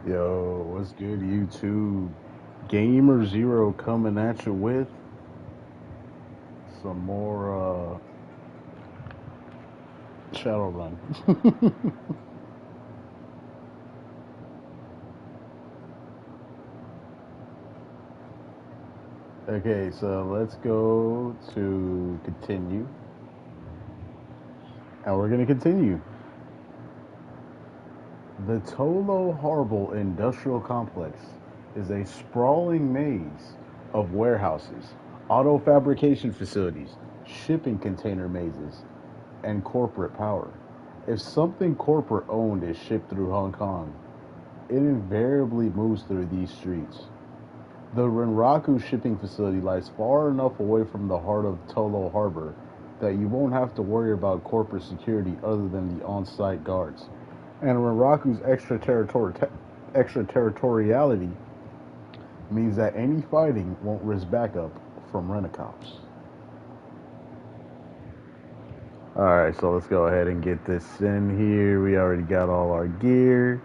Yo, what's good, YouTube? GamerZero coming at you with some more Shadowrun. Okay, so let's go to continue, and we're gonna continue. The Tolo Harbor Industrial Complex is a sprawling maze of warehouses, auto fabrication facilities, shipping container mazes, and corporate power. If something corporate owned is shipped through Hong Kong, it invariably moves through these streets. The Renraku shipping facility lies far enough away from the heart of Tolo Harbor that you won't have to worry about corporate security other than the on-site guards. And Renraku's extraterritoriality means that any fighting won't risk backup from Rent-A-Cops. Alright, so let's go ahead and get this in here. We already got all our gear.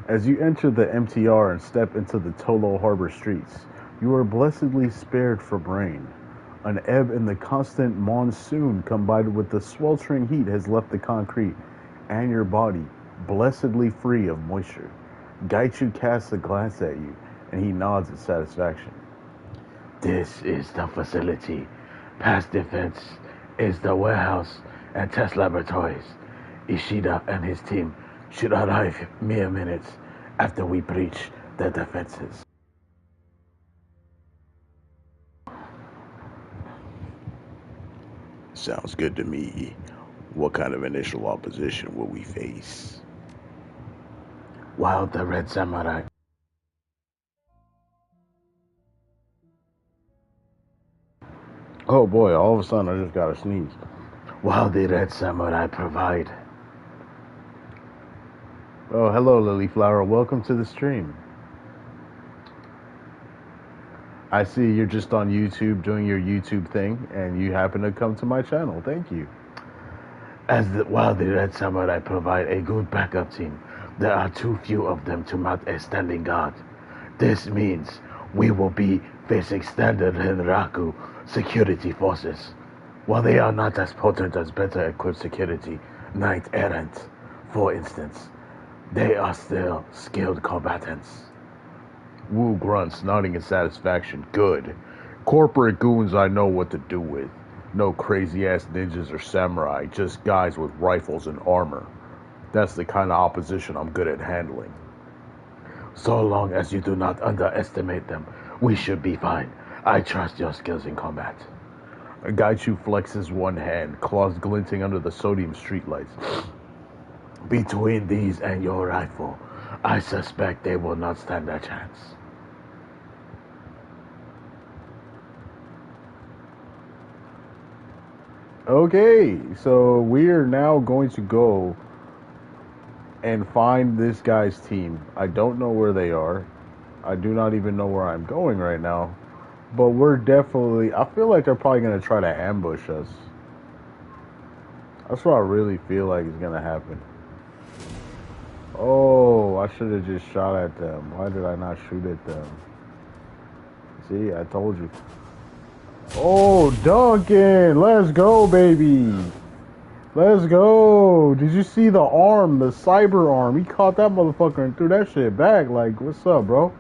As you enter the MTR and step into the Tolo Harbor streets, you are blessedly spared from rain. An ebb in the constant monsoon combined with the sweltering heat has left the concrete and your body blessedly free of moisture. Gaichu casts a glance at you, and he nods in satisfaction. This is the facility. Past defense is the warehouse and test laboratories. Ishida and his team should arrive mere minutes after we breach the defenses. Sounds good to me. What kind of initial opposition will we face? While the Red Samurai Oh boy, all of a sudden I just got a sneeze. While the Red Samurai provide. Oh, hello, Lilyflower. Welcome to the stream. I see you're just on YouTube doing your YouTube thing, and you happen to come to my channel. Thank you. While the Red Samurai provide a good backup team, there are too few of them to mount a standing guard. This means we will be facing standard Renraku security forces. While they are not as potent as better equipped security, Knight Errant, for instance, they are still skilled combatants. Wu grunts, nodding in satisfaction. Good. Corporate goons I know what to do with. No crazy-ass ninjas or samurai, just guys with rifles and armor. That's the kind of opposition I'm good at handling. So long as you do not underestimate them, we should be fine. I trust your skills in combat. Gaichu flexes one hand, claws glinting under the sodium streetlights. Between these and your rifle, I suspect they will not stand a chance. Okay, so we are now going to go and find this guy's team. I don't know where they are. I do not even know where I'm going right now. But we're definitely... I feel like they're probably going to try to ambush us. That's what I really feel like is going to happen. Oh, I should have just shot at them. Why did I not shoot at them? See, I told you. Oh, Duncan! Let's go, baby! Let's go! Did you see the arm, the cyber arm? He caught that motherfucker and threw that shit back. Like, what's up, bro?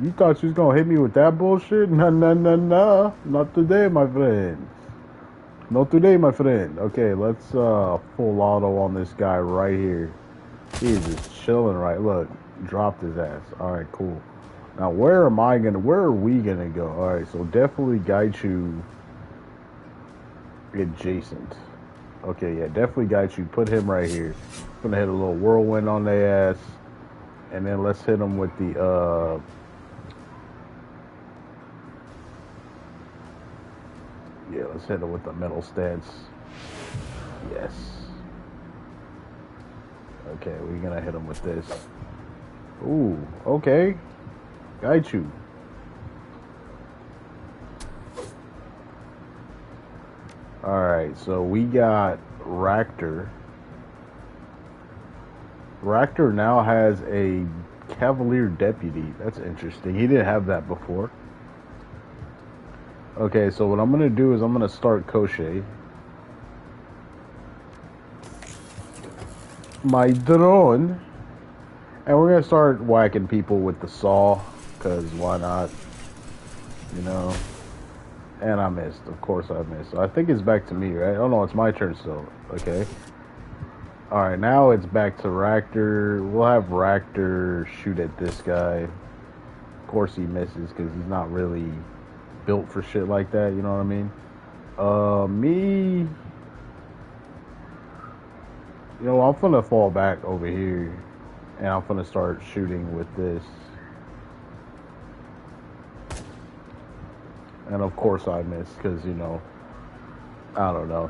You thought you was gonna hit me with that bullshit? Nah. Not today, my friend. Not today, my friend. Okay, let's full auto on this guy right here. He's just chilling right. Look, dropped his ass. Alright, cool. Now, where are we gonna go? Alright, so definitely Gaichu adjacent. Okay, yeah, definitely Gaichu. Put him right here. Gonna hit a little whirlwind on their ass. And then let's hit him with the, yeah, let's hit him with the metal stance. Yes. Okay, we're gonna hit him with this. Ooh, okay. Gaichu. Alright, so we got Ractor. Ractor now has a Cavalier Deputy. That's interesting. He didn't have that before. Okay, so what I'm going to do is I'm going to start Koshe. My drone. And we're going to start whacking people with the saw. Because why not? You know. And I missed. Of course I missed. So I think it's back to me, right? Oh no, it's my turn still. Okay. Alright, now it's back to Ractor. We'll have Ractor shoot at this guy. Of course he misses because he's not really built for shit like that, you know what I mean? Me... You know, I'm gonna fall back over here. And I'm gonna start shooting with this. And of course I missed because, you know, I don't know.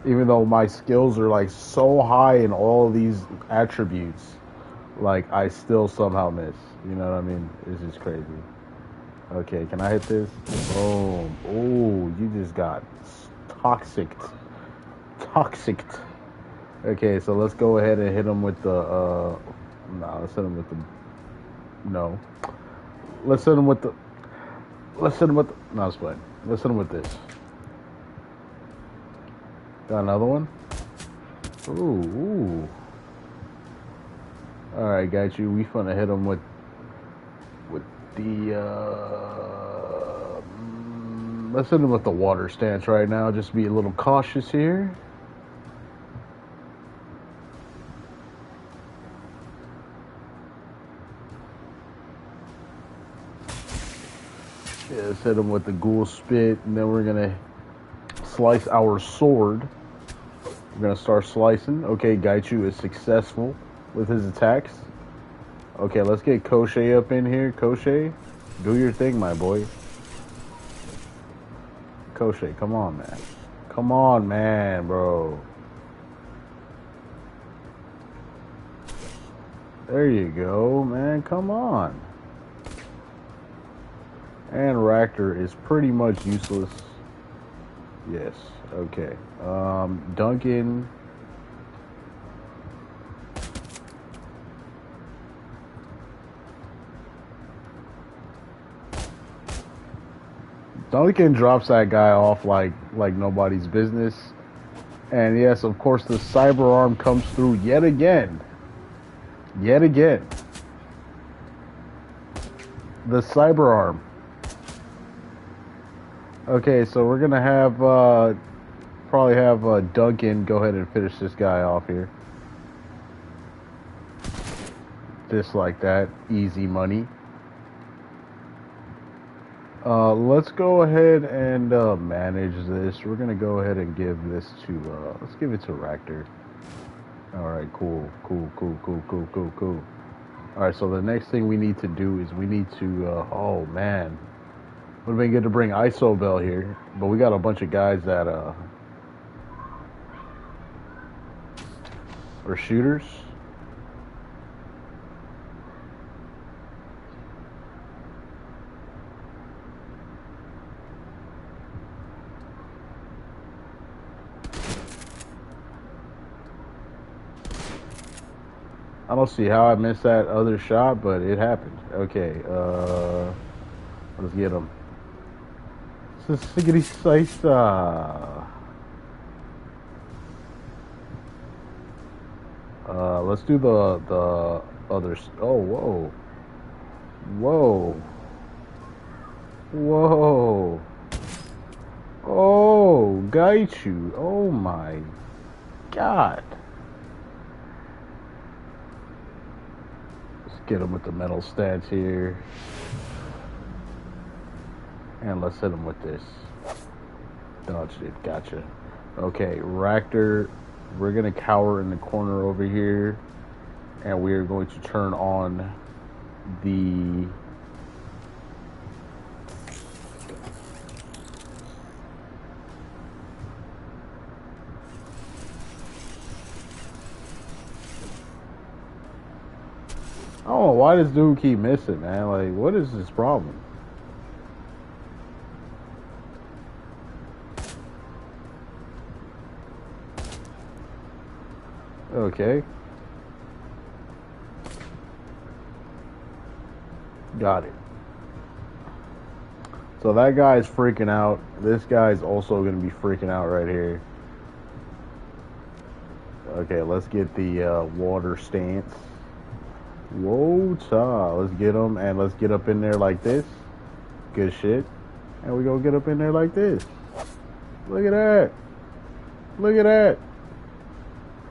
Even though my skills are like so high in all of these attributes, like I still somehow miss. You know what I mean? This is crazy. Okay, can I hit this? Boom. Oh, you just got toxicked. Okay, so let's go ahead and hit him with the, let's hit him with the, no. Let's hit him with the, no, it's fine. Let's hit him with this. Got another one? Ooh. Alright, got you. We finna hit him with the, let's hit him with the water stance right now. Just be a little cautious here. Yeah, let's hit him with the ghoul spit, and then we're gonna slice our sword. We're gonna start slicing. Okay, Gaichu is successful with his attacks. Okay, let's get Koshe up in here. Koshe, do your thing, my boy. Koshe, come on, man. Come on, man, bro. There you go, man. Come on. And Ractor is pretty much useless. Yes, okay. Duncan. Duncan drops that guy off like nobody's business. And yes, of course, the cyber arm comes through yet again. Yet again. The cyber arm. Okay, so we're gonna have probably have Duncan go ahead and finish this guy off here. Just like that, easy money. Let's go ahead and manage this. We're gonna go ahead and give this to let's give it to Ractor. All right, cool. All right, so the next thing we need to do is we need to oh man. Would have been good to bring Isobel here, but we got a bunch of guys that are shooters. I don't see how I missed that other shot, but it happened. Okay, let's get him. Let's do the others. Oh, whoa. Oh, Gaichu. Oh my God. Let's get him with the metal stance here. And let's hit him with this. Dodged it. Gotcha. Okay, Ractor, we're going to cower in the corner over here. And we are going to turn on the... I don't know why this dude keep missing, man. Like, what is his problem? Okay. Got it. So that guy's freaking out. This guy's also going to be freaking out right here. Okay, let's get the water stance. Whoa, ta. Let's get him, and let's get up in there like this. Good shit. And we gonna get up in there like this. Look at that. Look at that.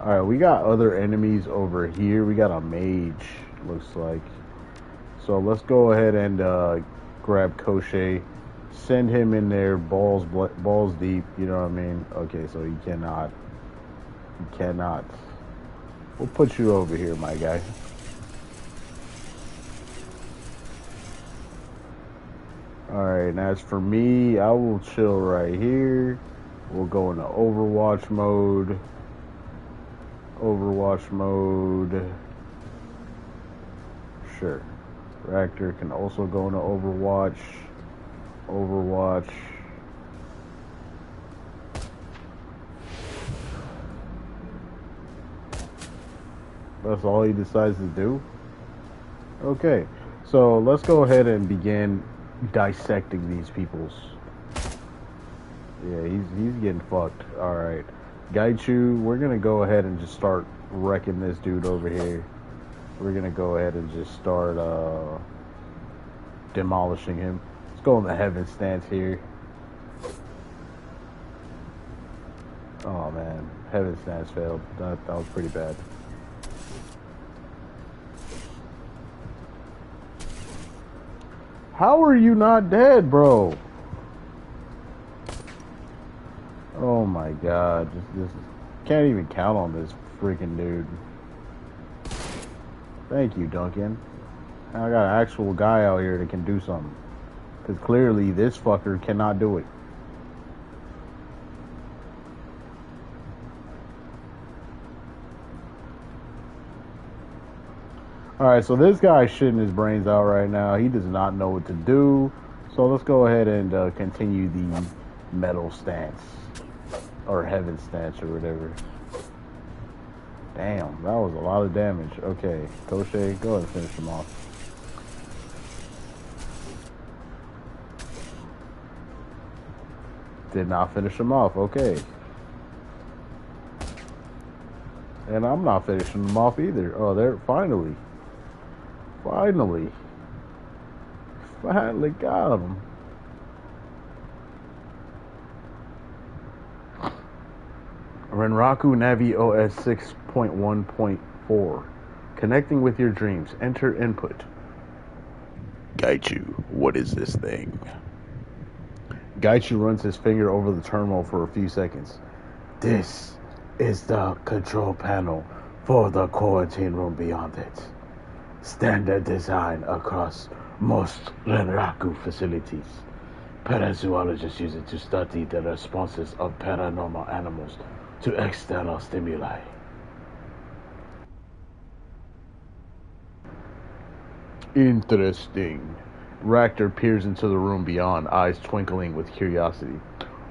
Alright, we got other enemies over here. We got a mage, looks like. So let's go ahead and grab Koshe. Send him in there balls deep. You know what I mean? Okay, so he cannot. He cannot. We'll put you over here, my guy. Alright, and as for me, I will chill right here. We'll go into Overwatch mode. Overwatch mode. Sure. Raptor can also go into Overwatch. Overwatch. That's all he decides to do? Okay. So let's go ahead and begin dissecting these peoples. Yeah, he's getting fucked. Alright. Gaichu, we're gonna go ahead and just start wrecking this dude over here. We're gonna go ahead and just start demolishing him. Let's go in the heaven stance here. Oh man, heaven stance failed. That was pretty bad. How are you not dead, bro? Oh my god, just can't even count on this freaking dude. Thank you, Duncan. I got an actual guy out here that can do something. Because clearly this fucker cannot do it. Alright, so this guy's shitting his brains out right now. He does not know what to do. So let's go ahead and continue the metal stance. Or heaven stance or whatever. Damn, that was a lot of damage. Okay, Koshe, go ahead and finish him off. Did not finish him off, okay. And I'm not finishing him off either. Oh, there, finally. Finally got him. Renraku Navi OS 6.1.4. Connecting with your dreams. Enter input. Gaichu, what is this thing? Gaichu runs his finger over the terminal for a few seconds. This is the control panel for the quarantine room beyond it. Standard design across most Renraku facilities. Parazoologists use it to study the responses of paranormal animals to external stimuli. Interesting. Raptor peers into the room beyond, eyes twinkling with curiosity.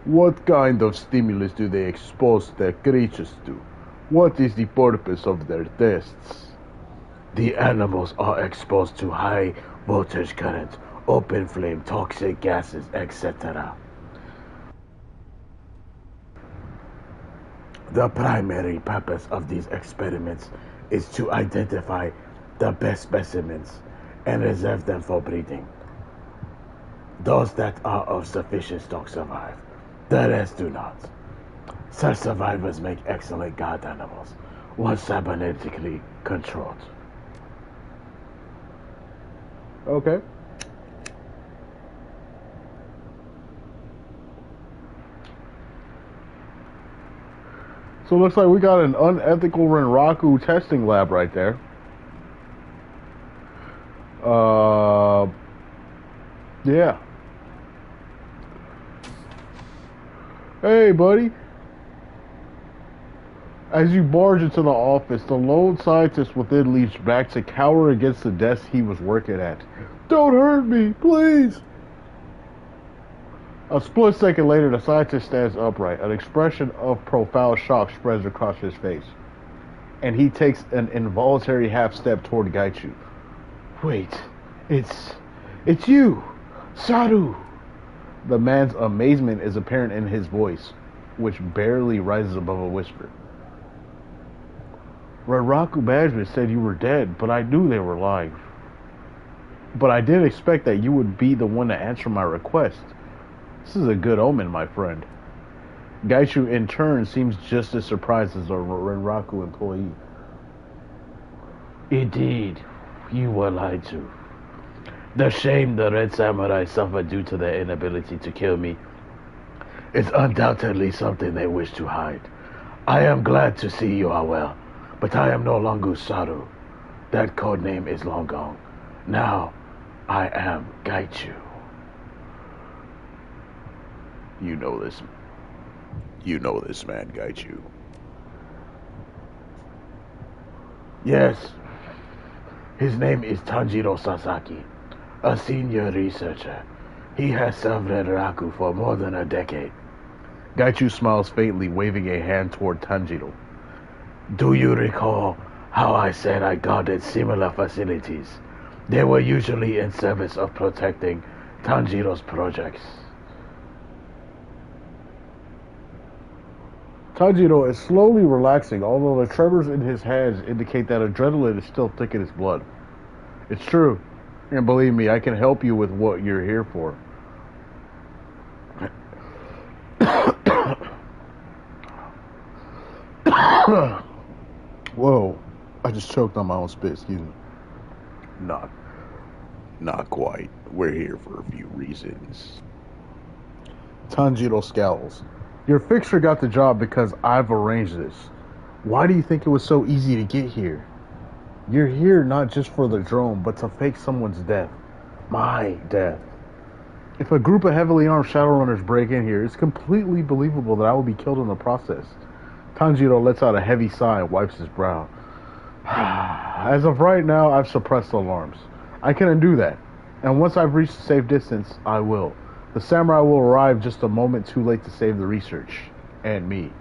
What kind of stimulus do they expose their creatures to? What is the purpose of their tests? The animals are exposed to high voltage current, open flame, toxic gases, etc. The primary purpose of these experiments is to identify the best specimens and reserve them for breeding. Those that are of sufficient stock survive, the rest do not. Such survivors make excellent guard animals, once cybernetically controlled. Okay. So it looks like we got an unethical Renraku testing lab right there. Yeah. Hey, buddy. As you barge into the office, the lone scientist within leaps back to cower against the desk he was working at. Don't hurt me, please! A split second later, the scientist stands upright. An expression of profound shock spreads across his face. And he takes an involuntary half step toward Gaichu. Wait, it's It's you, Saru. The man's amazement is apparent in his voice, which barely rises above a whisper. Raraku Badger said you were dead, but I knew they were alive. But I didn't expect that you would be the one to answer my request. This is a good omen, my friend. Gaishu, in turn, seems just as surprised as a Raraku employee. Indeed, you were lied to. The shame the Red Samurai suffered due to their inability to kill me is undoubtedly something they wish to hide. I am glad to see you are well, but I am no longer Saru. That code name is long gone. Now, I am Gaichu. You know this man, Gaichu. Yes, his name is Tanjiro Sasaki, a senior researcher. He has served Red Raku for more than a decade. Gaichu smiles faintly, waving a hand toward Tanjiro. Do you recall how I said I guarded similar facilities? They were usually in service of protecting Tanjiro's projects. Tanjiro is slowly relaxing, although the tremors in his hands indicate that adrenaline is still thick in his blood. It's true, and believe me, I can help you with what you're here for. Whoa, I just choked on my own spit, excuse me. Not quite. We're here for a few reasons. Tanjiro scowls. Your fixer got the job because I've arranged this. Why do you think it was so easy to get here? You're here not just for the drone, but to fake someone's death. My death. If a group of heavily armed Shadowrunners break in here, it's completely believable that I will be killed in the process. Tanjiro lets out a heavy sigh and wipes his brow. As of right now, I've suppressed alarms. I can undo that. And once I've reached a safe distance, I will. The samurai will arrive just a moment too late to save the research. And me.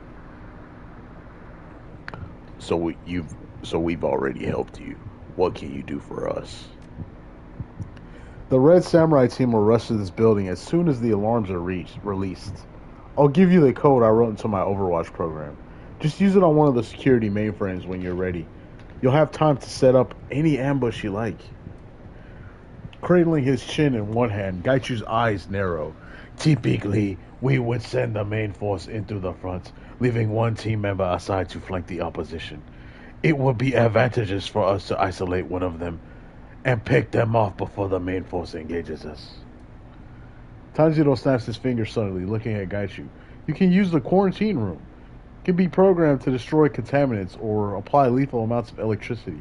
So we've already helped you. What can you do for us? The Red Samurai team will rush to this building as soon as the alarms are released. I'll give you the code I wrote into my Overwatch program. Just use it on one of the security mainframes when you're ready. You'll have time to set up any ambush you like. Cradling his chin in one hand, Gaichu's eyes narrow. Typically, we would send the main force into the front, leaving one team member aside to flank the opposition. It would be advantageous for us to isolate one of them and pick them off before the main force engages us. Tanjiro snaps his fingers suddenly, looking at Gaichu. You can use the quarantine room. It can be programmed to destroy contaminants or apply lethal amounts of electricity.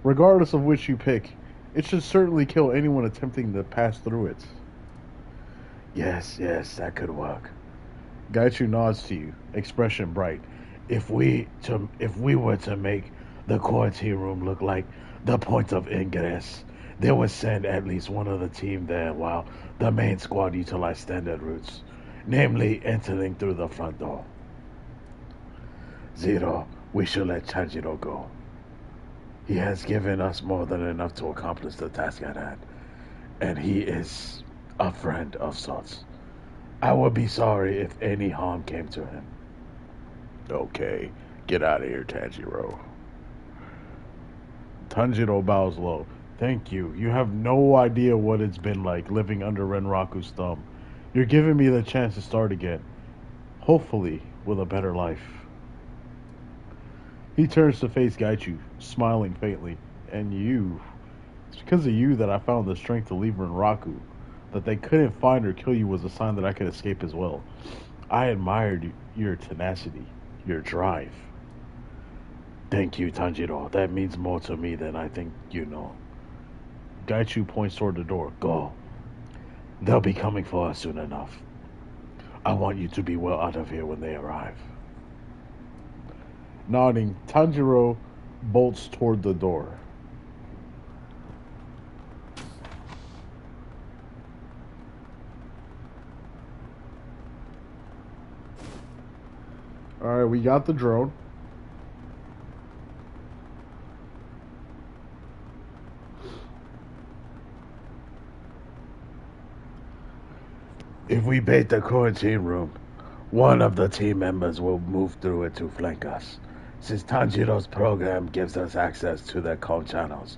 Regardless of which you pick, it should certainly kill anyone attempting to pass through it. Yes, that could work. Gaichu nods to you, expression bright. If we were to make the quarantine room look like the point of ingress, they would send at least one of the team there while the main squad utilized standard routes, namely entering through the front door. Zero, we should let Tanjiro go. He has given us more than enough to accomplish the task at hand, and he is a friend of sorts. I would be sorry if any harm came to him. Okay, get out of here, Tanjiro. Tanjiro bows low. Thank you. You have no idea what it's been like living under Renraku's thumb. You're giving me the chance to start again. Hopefully, with a better life. He turns to face Gaichu, smiling faintly. And you. It's because of you that I found the strength to leave Renraku. That they couldn't find or kill you was a sign that I could escape as well. I admired your tenacity, your drive. Thank you, Tanjiro. That means more to me than I think you know. Gaichu points toward the door. Go. They'll be coming for us soon enough. I want you to be well out of here when they arrive. Nodding, Tanjiro bolts toward the door. Alright, we got the drone. If we bait the quarantine room, one of the team members will move through it to flank us. Since Tanjiro's program gives us access to their comm channels,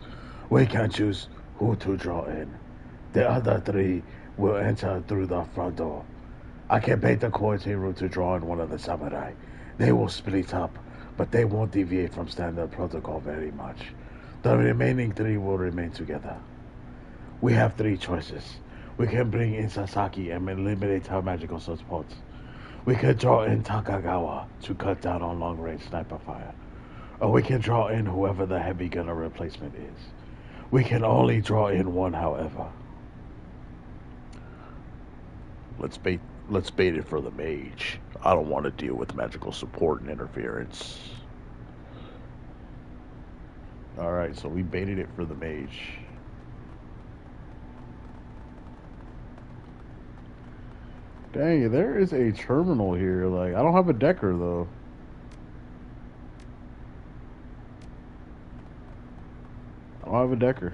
we can choose who to draw in. The other three will enter through the front door. I can bait the quarantine room to draw in one of the samurai. They will split up, but they won't deviate from standard protocol very much. The remaining three will remain together. We have three choices. We can bring in Sasaki and eliminate her magical support. We could draw in Takagawa to cut down on long-range sniper fire. Or we can draw in whoever the heavy gunner replacement is. We can only draw in one, however. Let's bait it for the mage. I don't want to deal with magical support and interference. Alright, so we baited it for the mage. Dang, there is a terminal here. Like, I don't have a decker, though. I don't have a decker.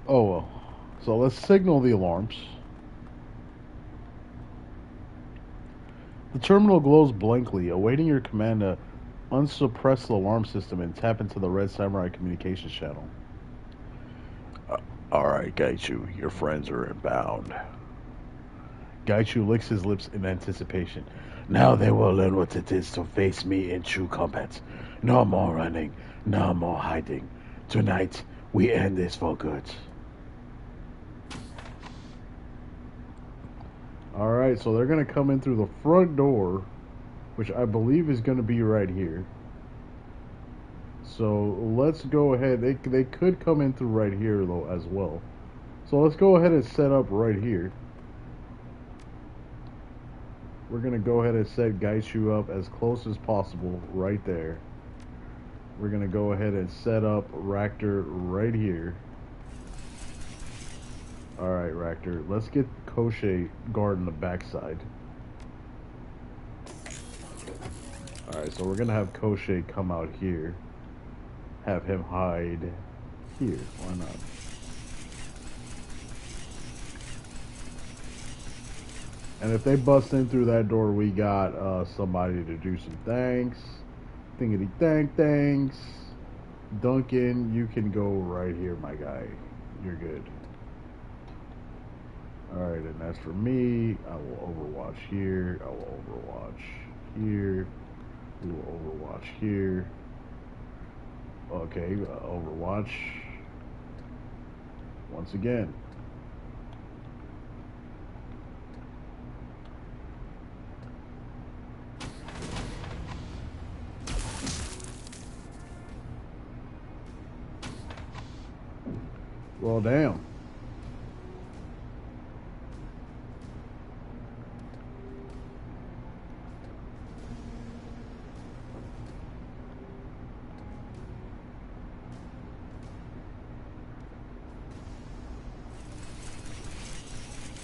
Oh, well. So let's signal the alarms. The terminal glows blankly, awaiting your command to unsuppress the alarm system and tap into the Red Samurai communications channel. Alright, Gaichu, your friends are inbound. Gaichu licks his lips in anticipation. Now they will learn what it is to face me in true combat. No more running, no more hiding. Tonight, we end this for good. Alright, so they're going to come in through the front door, which I believe is going to be right here. So let's go ahead. They could come in through right here, though, as well. So let's go ahead and set up right here. We're going to go ahead and set Gaichu up as close as possible right there. We're going to go ahead and set up Ractor right here. Alright, Ractor. Let's get Koshei guarding the backside. Alright, so we're going to have Koshei come out here. Have him hide here. Why not? And if they bust in through that door, we got somebody to do some thanks. Thingity thanks. Duncan, you can go right here, my guy. You're good. Alright, and as for me, I will overwatch here. I will overwatch here. We will overwatch here. Okay, overwatch. Once again. Well, damn.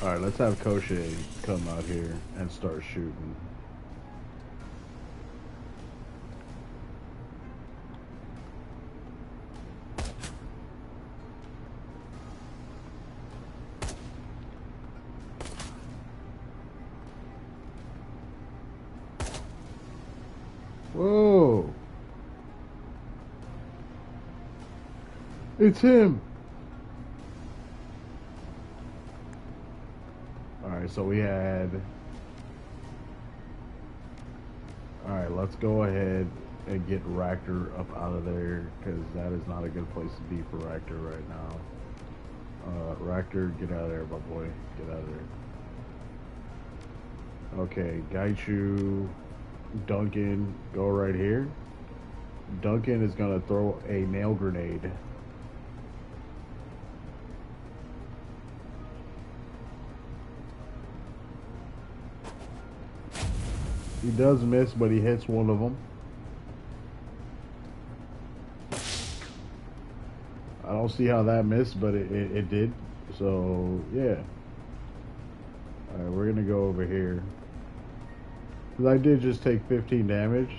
Alright, let's have Koshei come out here and start shooting. Whoa! It's him! Alright, so we had... Alright, let's go ahead and get Ractor up out of there, because that is not a good place to be for Ractor right now. Ractor, get out of there, my boy. Get out of there. Okay, Gaichu, Duncan, go right here. Duncan is going to throw a nail grenade. He does miss, but he hits one of them. I don't see how that missed, but it did. So, yeah. Alright, we're going to go over here. Because I did just take 15 damage.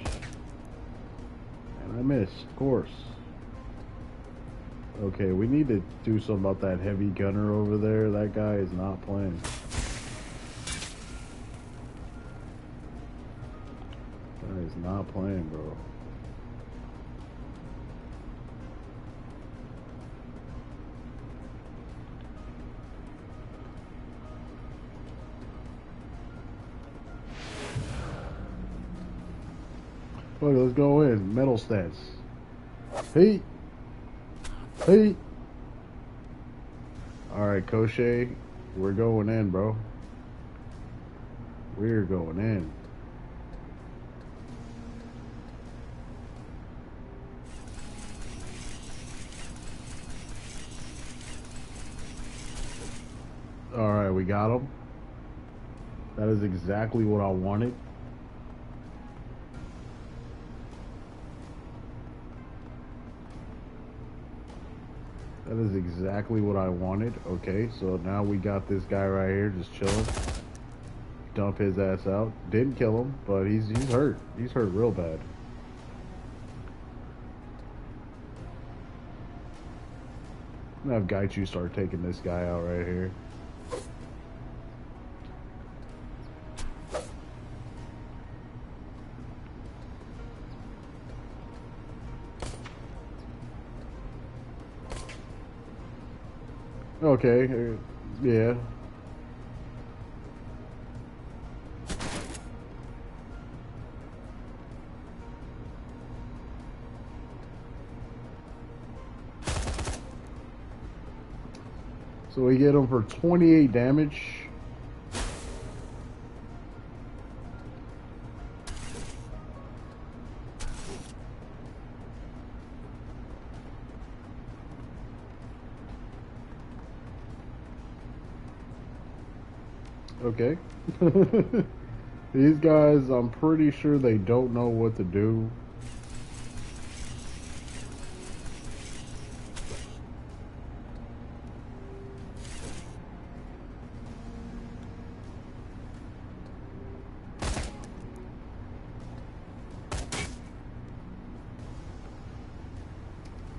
And I missed, of course. Okay, we need to do something about that heavy gunner over there. That guy is not playing. That is not playing, bro. Okay, let's go in. Metal stats. Hey! Hey! Alright, Koshe, we're going in, bro. We're going in. Alright, we got him. That is exactly what I wanted. That is exactly what I wanted. Okay, so now we got this guy right here just chilling. Dump his ass out. Didn't kill him, but he's hurt. He's hurt real bad. I'm gonna have Gaichu start taking this guy out right here. Okay, yeah. So we get him for 28 damage. Okay. These guys, I'm pretty sure they don't know what to do.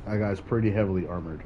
That guy's pretty heavily armored.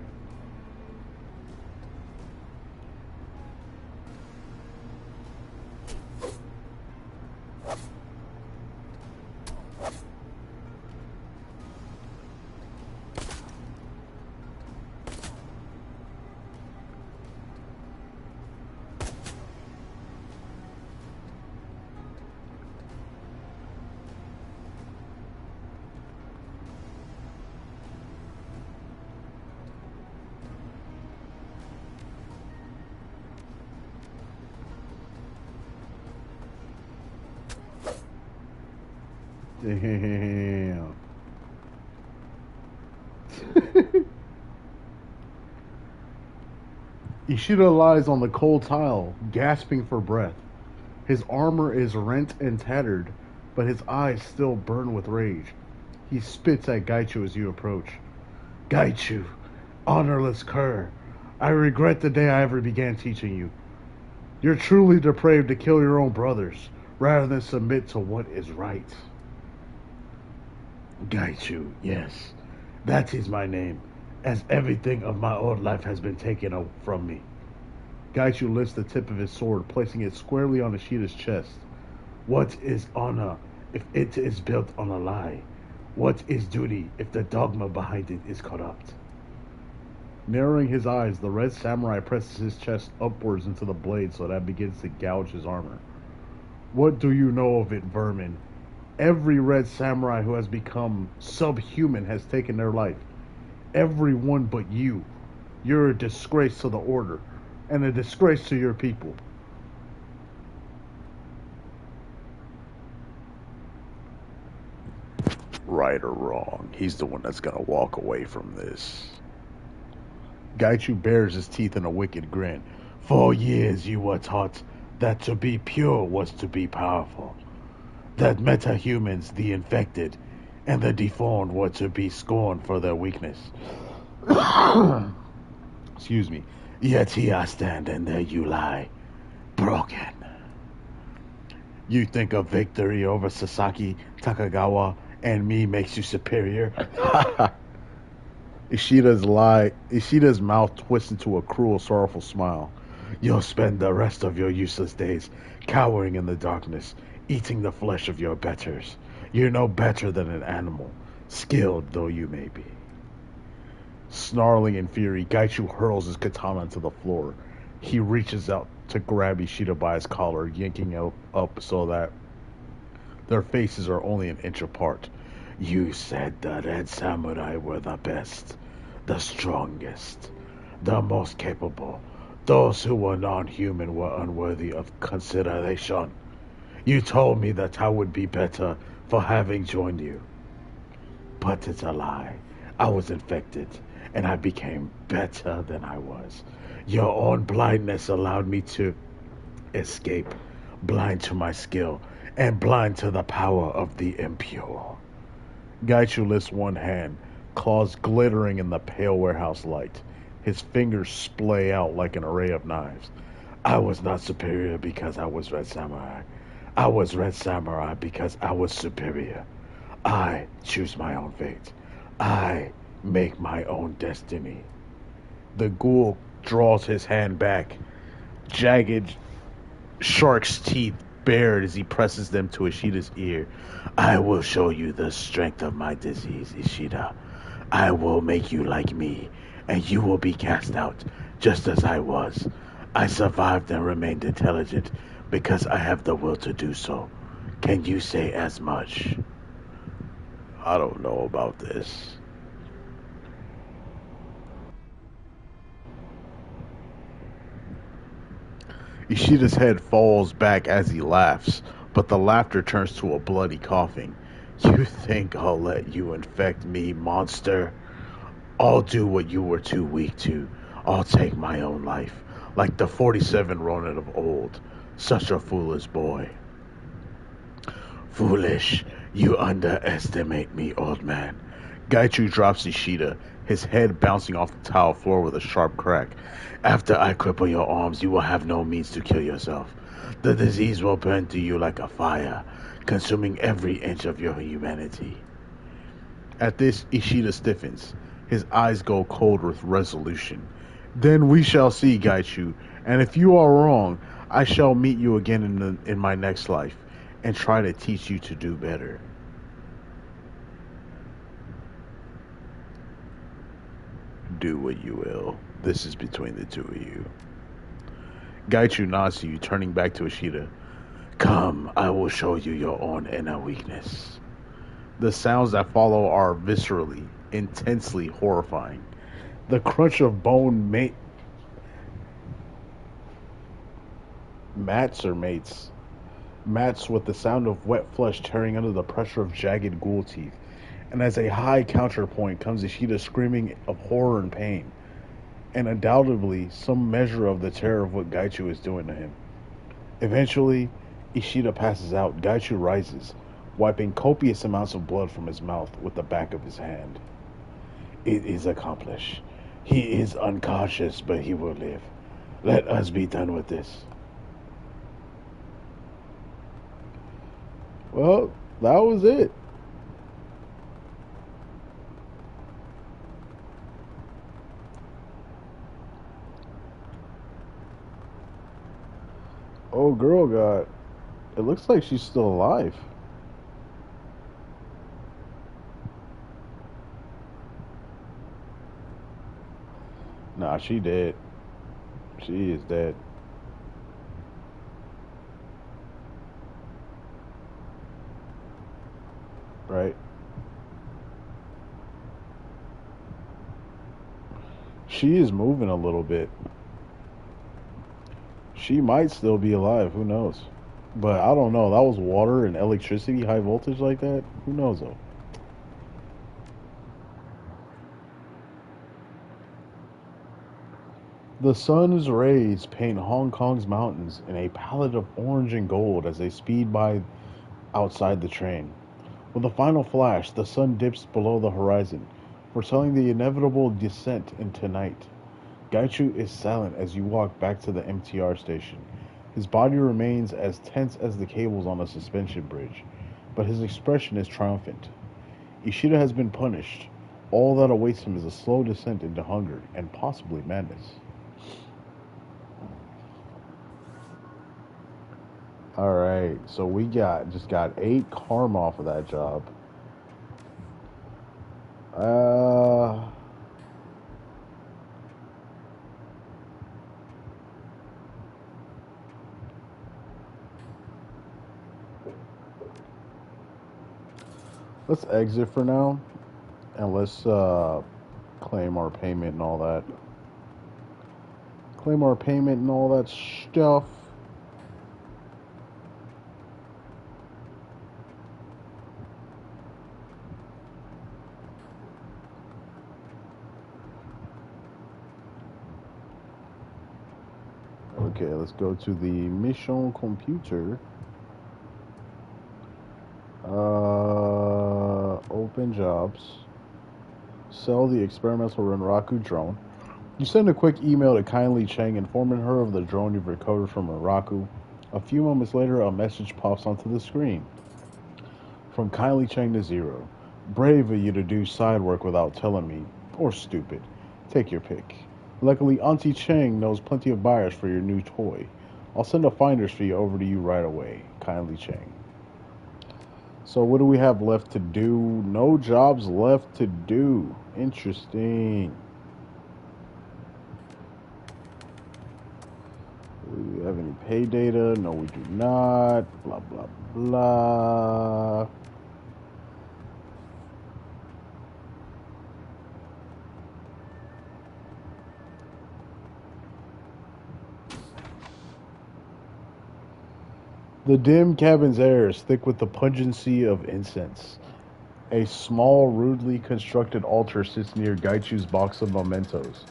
Damn. Ishida lies on the cold tile, gasping for breath. His armor is rent and tattered, but his eyes still burn with rage. He spits at Gaichu as you approach. Gaichu, honorless cur, I regret the day I ever began teaching you. You're truly depraved to kill your own brothers, rather than submit to what is right. Gaichu, yes, that is my name, as everything of my old life has been taken from me. Gaichu lifts the tip of his sword, placing it squarely on Ishida's chest. What is honor if it is built on a lie? What is duty if the dogma behind it is corrupt? Narrowing his eyes, the red samurai presses his chest upwards into the blade so that begins to gouge his armor. What do you know of it, vermin? Every red samurai who has become subhuman has taken their life. Everyone but you. You're a disgrace to the order, and a disgrace to your people. Right or wrong, he's the one that's gonna walk away from this. Gaichu bares his teeth in a wicked grin. For years you were taught that to be pure was to be powerful. That metahumans, the infected, and the deformed were to be scorned for their weakness. Excuse me. Yet here I stand and there you lie, broken. You think a victory over Sasaki, Takagawa, and me makes you superior? Ishida's mouth twists into a cruel, sorrowful smile. You'll spend the rest of your useless days cowering in the darkness, eating the flesh of your betters. You're no better than an animal, skilled though you may be. Snarling in fury, Gaichu hurls his katana to the floor. He reaches out to grab Ishida by his collar, yanking him up so that their faces are only an inch apart. You said the Red Samurai were the best, the strongest, the most capable. Those who were non-human were unworthy of consideration. You told me that I would be better for having joined you. But it's a lie. I was infected, and I became better than I was. Your own blindness allowed me to escape, blind to my skill, and blind to the power of the impure. Gaichu lifts one hand, claws glittering in the pale warehouse light. His fingers splay out like an array of knives. I was not superior because I was Red Samurai. I was Red Samurai because I was superior. I choose my own fate. I make my own destiny. The ghoul draws his hand back, jagged shark's teeth bared as he presses them to Ishida's ear. I will show you the strength of my disease, Ishida. I will make you like me, and you will be cast out, just as I was. I survived and remained intelligent because I have the will to do so. Can you say as much? I don't know about this. Ishida's head falls back as he laughs, but the laughter turns to a bloody coughing. You think I'll let you infect me, monster? I'll do what you were too weak to. I'll take my own life, like the 47 Ronin of old. Such a foolish boy. Foolish. You underestimate me, old man. Gaichu drops Ishida, his head bouncing off the tile floor with a sharp crack. After I cripple your arms, you will have no means to kill yourself. The disease will burn through you like a fire, consuming every inch of your humanity. At this, Ishida stiffens. His eyes go cold with resolution. Then we shall see, Gaichu, and if you are wrong, I shall meet you again in my next life, and try to teach you to do better. Do what you will. This is between the two of you. Gaichu nods to you, turning back to Ishida. Come, I will show you your own inner weakness. The sounds that follow are viscerally, intensely horrifying. The crunch of bone mats with the sound of wet flesh tearing under the pressure of jagged ghoul teeth. And as a high counterpoint comes Ishida screaming of horror and pain, and undoubtedly some measure of the terror of what Gaichu is doing to him. Eventually, Ishida passes out. Gaichu rises, wiping copious amounts of blood from his mouth with the back of his hand. It is accomplished. He is unconscious, but he will live. Let us be done with this. Well, that was it. Oh, girl got... It looks like she's still alive. Nah, she dead. She is dead. Right? She is moving a little bit. She might still be alive. Who knows? But I don't know. That was water and electricity, high voltage like that. Who knows though? The sun's rays paint Hong Kong's mountains in a palette of orange and gold as they speed by outside the train. With a final flash, the sun dips below the horizon, foretelling the inevitable descent into night. Gaichu is silent as you walk back to the MTR station. His body remains as tense as the cables on a suspension bridge, but his expression is triumphant. Ishida has been punished, All that awaits him is a slow descent into hunger and possibly madness. Alright, so we just got 8 karma off of that job. Let's exit for now, and let's claim our payment and all that. Claim our payment and all that stuff. Okay, let's go to the mission computer. Open jobs. Sell the experimental Renraku drone. You send a quick email to Kindly Cheng informing her of the drone you've recovered from Renraku. A few moments later, a message pops onto the screen. From Kindly Cheng to Zero. Brave of you to do side work without telling me. Or stupid. Take your pick. Luckily, Auntie Cheng knows plenty of buyers for your new toy. I'll send a finder's fee over to you right away. Kindly Cheng. So what do we have left to do? No jobs left to do. Interesting. Do we have any pay data? No, we do not. Blah, blah, blah. The dim cabin's air is thick with the pungency of incense. A small, rudely constructed altar sits near Gaichu's box of mementos.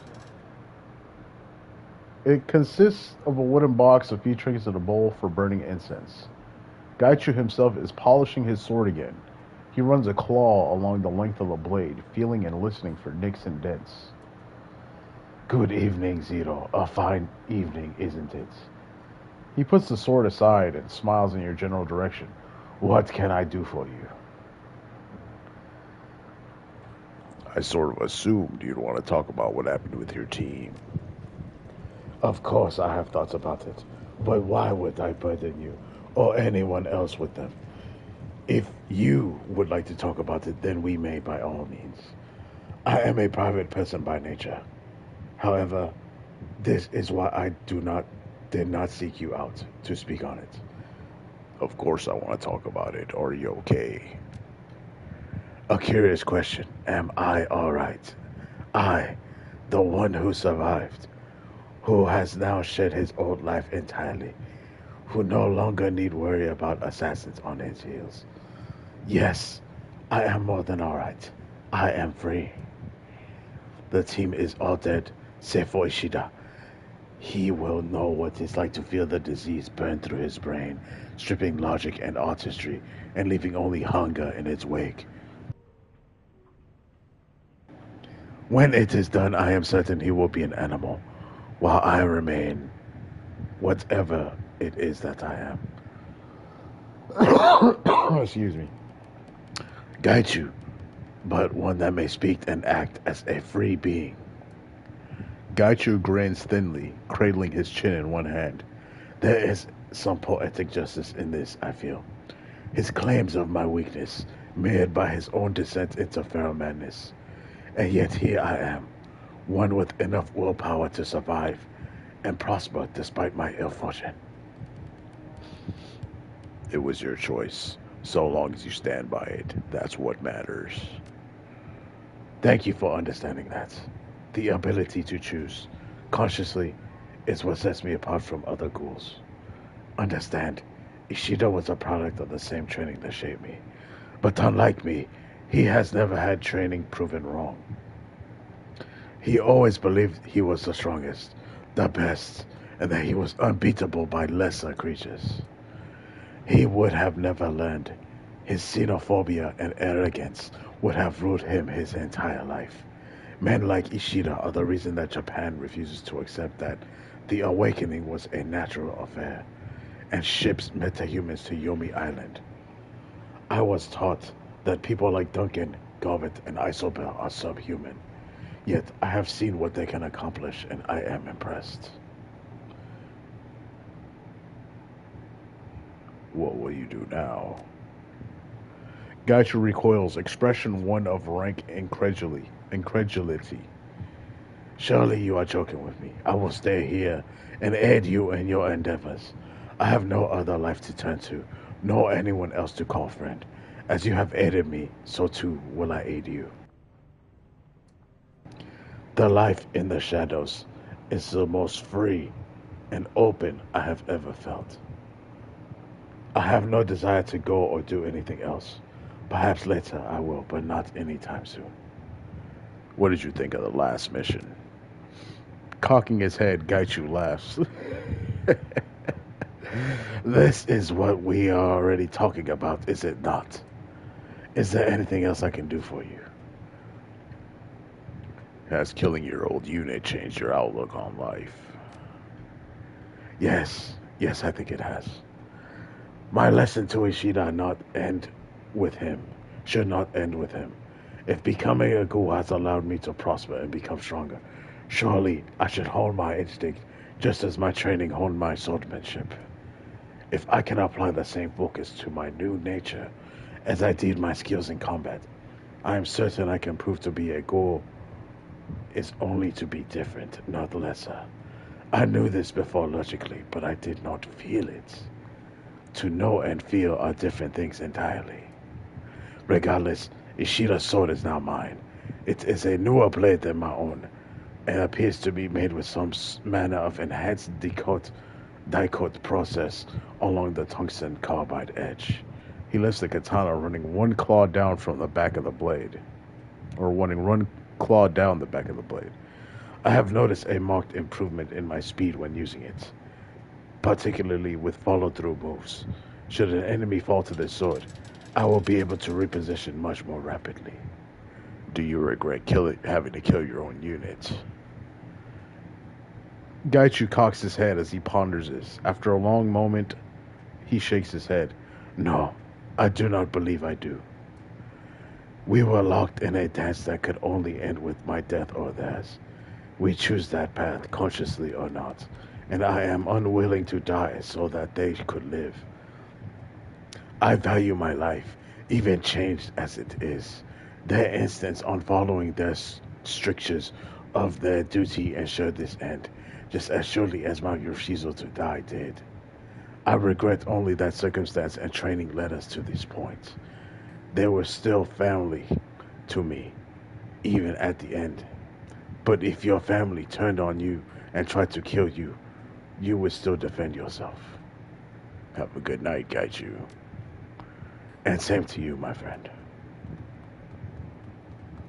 It consists of a wooden box of featurings and a bowl for burning incense. Gaichu himself is polishing his sword again. He runs a claw along the length of the blade, feeling and listening for nicks and dents. Good evening, Zero. A fine evening, isn't it? He puts the sword aside and smiles in your general direction. What can I do for you? I sort of assumed you'd want to talk about what happened with your team. Of course I have thoughts about it, but why would I burden you or anyone else with them? If you would like to talk about it, then we may by all means. I am a private person by nature. However, this is why I did not seek you out to speak on it. Of course I want to talk about it. Are you okay? A curious question. Am I alright? I, the one who survived, who has now shed his old life entirely, who no longer need worry about assassins on his heels. Yes, I am more than alright. I am free. The team is all dead, save for Ishida. He will know what it's like to feel the disease burn through his brain, stripping logic and artistry, and leaving only hunger in its wake. When it is done, I am certain he will be an animal, while I remain whatever it is that I am. Excuse me. Gaichu, but one that may speak and act as a free being. Gaichu grins thinly, cradling his chin in one hand. There is some poetic justice in this, I feel. His claims of my weakness, made by his own descent into feral madness. And yet here I am, one with enough willpower to survive and prosper despite my ill fortune. It was your choice. So long as you stand by it, that's what matters. Thank you for understanding that. The ability to choose consciously is what sets me apart from other ghouls. Understand, Ishida was a product of the same training that shaped me. But unlike me, he has never had training proven wrong. He always believed he was the strongest, the best, and that he was unbeatable by lesser creatures. He would have never learned. His xenophobia and arrogance would have ruled him his entire life. Men like Ishida are the reason that Japan refuses to accept that the awakening was a natural affair, and ships metahumans to Yomi Island. I was taught that people like Duncan Govet, and Isobel are subhuman. Yet I have seen what they can accomplish, and I am impressed. What will you do now? Gaichu recoils, expression one of rank incredulity. Surely you are joking with me. I will stay here and aid you in your endeavors. I have no other life to turn to, nor anyone else to call friend. As you have aided me, so too will I aid you. The life in the shadows is the most free and open I have ever felt. I have no desire to go or do anything else. Perhaps later I will, but not anytime soon. What did you think of the last mission? Cocking his head, Gaichu laughs. This is what we are already talking about, is it not? Is there anything else I can do for you? Has killing your old unit changed your outlook on life? Yes, I think it has. My lesson to Ishida should not end with him. If becoming a ghoul has allowed me to prosper and become stronger, surely I should hone my instinct just as my training honed my swordsmanship. If I can apply the same focus to my new nature as I did my skills in combat, I am certain I can prove to be a ghoul is only to be different, not lesser. I knew this before logically, but I did not feel it. To know and feel are different things entirely. Regardless, Ishida's sword is now mine. It is a newer blade than my own, and appears to be made with some manner of enhanced dicote process along the tungsten carbide edge. He lifts the katana, running one claw down from the back of the blade. Or running one claw down the back of the blade. I have noticed a marked improvement in my speed when using it, particularly with follow-through moves. Should an enemy fall to this sword, I will be able to reposition much more rapidly. Do you regret having to kill your own unit? Gaichu cocks his head as he ponders this. After a long moment, he shakes his head. No, I do not believe I do. We were locked in a dance that could only end with my death or theirs. We choose that path, consciously or not, and I am unwilling to die so that they could live. I value my life, even changed as it is. Their insistence on following their strictures of their duty ensured this end, just as surely as my refusal to die did. I regret only that circumstance and training led us to this point. They were still family to me, even at the end. But if your family turned on you and tried to kill you, you would still defend yourself. Have a good night, Gaichu. And same to you, my friend.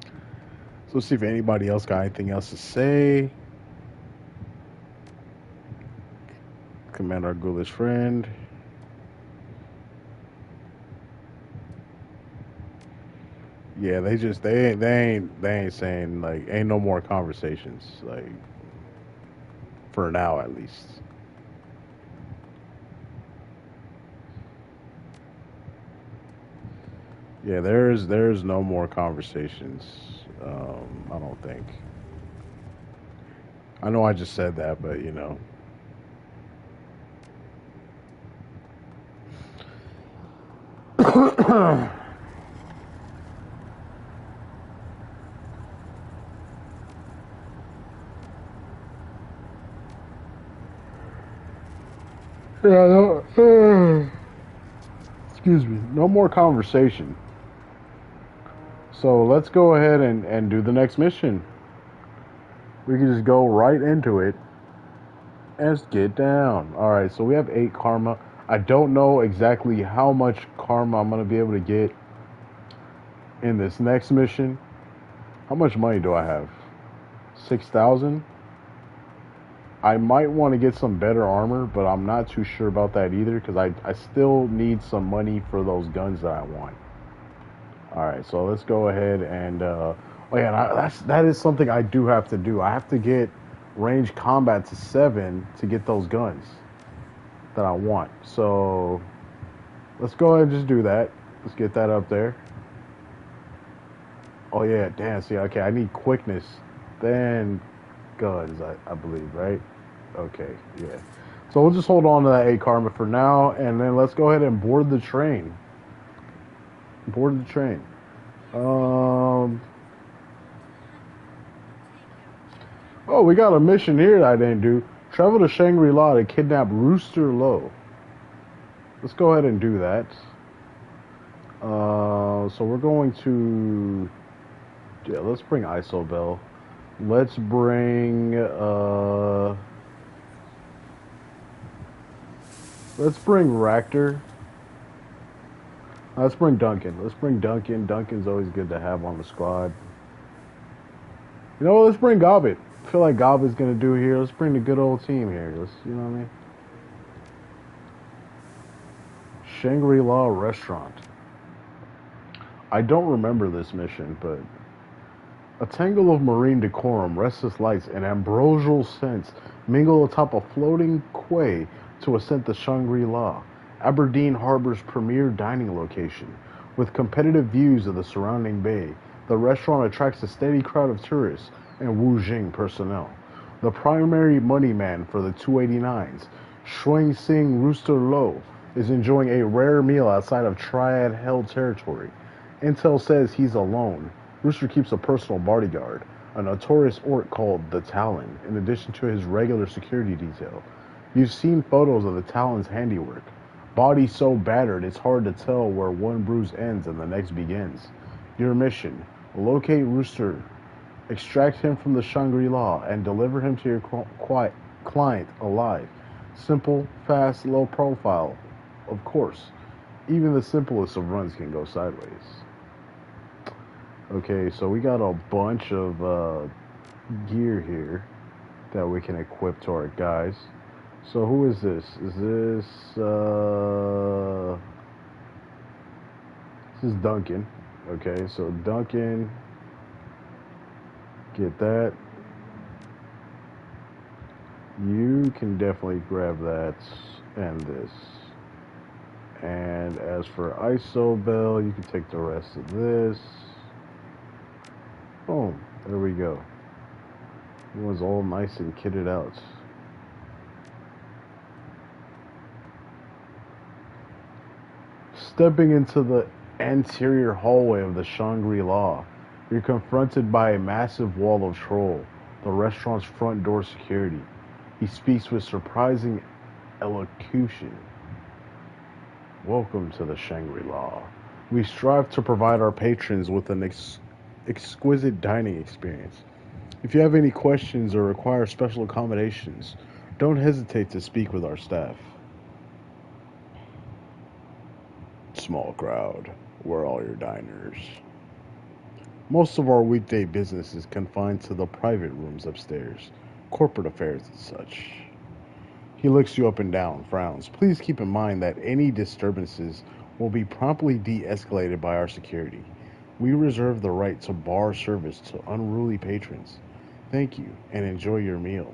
So let's see if anybody else got anything else to say. Command our ghoulish friend. Yeah, they ain't saying, like, ain't no more conversations, like, for now at least. Yeah, there's no more conversations. I don't think. I know I just said that, but you know. Yeah, no, excuse me. No more conversation. So let's go ahead and do the next mission. We can just go right into it. Let's get down. Alright, so we have 8 karma. I don't know exactly how much karma I'm going to be able to get in this next mission. How much money do I have? 6,000? I might want to get some better armor, but I'm not too sure about that either because I still need some money for those guns that I want. Alright, so let's go ahead and oh yeah, that is something I do have to do. I have to get range combat to 7 to get those guns that I want. So let's go ahead and just do that. Let's get that up there. Oh yeah, damn. See, okay, I need quickness, then guns. I believe, right? Okay, yeah. So we'll just hold on to that 8 karma for now, and then let's go ahead and board the train. Board the train. Oh, we got a mission here that I didn't do. Travel to Shangri-La to kidnap Rooster Lowe. Let's go ahead and do that. So we're going to... Yeah, let's bring Isobel. Let's bring... Let's bring Ractor. Let's bring Duncan. Let's bring Duncan. Duncan's always good to have on the squad. You know what? Let's bring Gobbet. I feel like Gobbet's going to do here. Let's bring the good old team here. Let's, you know what I mean? Shangri-La Restaurant. I don't remember this mission, but... A tangle of marine decorum, restless lights, and ambrosial scents mingle atop a floating quay to ascent the Shangri-La, Aberdeen Harbor's premier dining location. With competitive views of the surrounding bay, the restaurant attracts a steady crowd of tourists and Wu Jing personnel. The primary money man for the 289s, Shuang Sing Rooster Lowe, is enjoying a rare meal outside of Triad-held territory. Intel says he's alone. Rooster keeps a personal bodyguard, a notorious orc called the Talon, in addition to his regular security detail. You've seen photos of the Talon's handiwork. Body so battered it's hard to tell where one bruise ends and the next begins. Your mission: locate Rooster, extract him from the Shangri-La, and deliver him to your client alive. Simple, fast, low profile. Of course, even the simplest of runs can go sideways. Okay, so we got a bunch of gear here that we can equip to our guys. So who is this? Is this is Duncan. Okay, so Duncan, get that. You can definitely grab that and this. And as for Isobel, you can take the rest of this. Oh, there we go. It was all nice and kitted out. Stepping into the anterior hallway of the Shangri-La, you're confronted by a massive wall of troll, the restaurant's front door security. He speaks with surprising elocution. Welcome to the Shangri-La. We strive to provide our patrons with an exquisite dining experience. If you have any questions or require special accommodations, don't hesitate to speak with our staff. Small crowd. We're all your diners. Most of our weekday business is confined to the private rooms upstairs, corporate affairs and such. He looks you up and down, frowns. Please keep in mind that any disturbances will be promptly de-escalated by our security. We reserve the right to bar service to unruly patrons. Thank you, and enjoy your meal.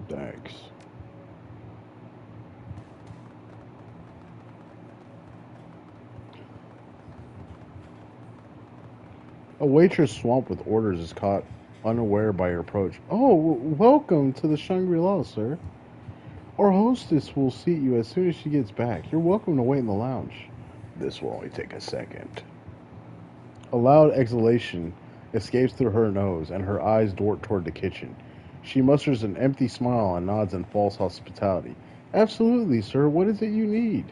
Thanks. A waitress swamped with orders is caught unaware by your approach. Oh, welcome to the Shangri-La, sir. Our hostess will seat you as soon as she gets back. You're welcome to wait in the lounge. This will only take a second. A loud exhalation escapes through her nose, and her eyes dart toward the kitchen. She musters an empty smile and nods in false hospitality. Absolutely, sir. What is it you need?